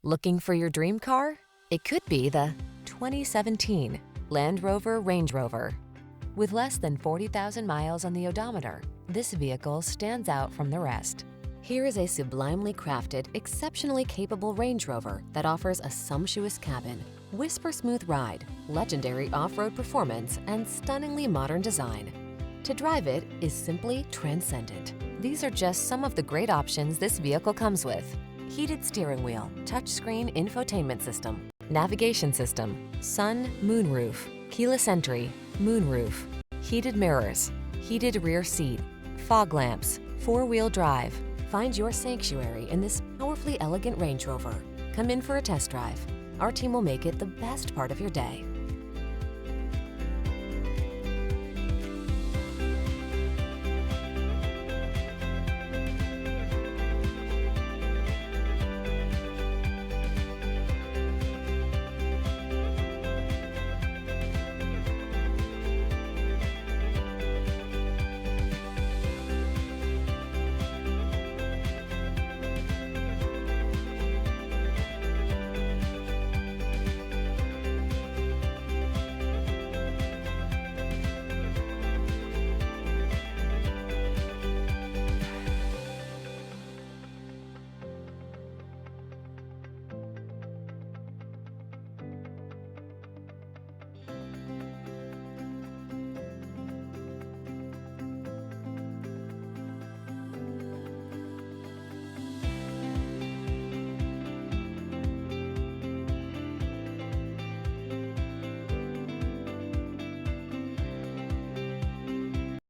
Looking for your dream car? It could be the 2017 Land Rover Range Rover. With less than 40,000 miles on the odometer, this vehicle stands out from the rest. Here is a sublimely crafted, exceptionally capable Range Rover that offers a sumptuous cabin, whisper-smooth ride, legendary off-road performance, and stunningly modern design. To drive it is simply transcendent. These are just some of the great options this vehicle comes with: heated steering wheel, touchscreen infotainment system, navigation system, sun, moonroof, keyless entry, moonroof, heated mirrors, heated rear seat, fog lamps, four-wheel drive. Find your sanctuary in this powerfully elegant Range Rover. Come in for a test drive. Our team will make it the best part of your day.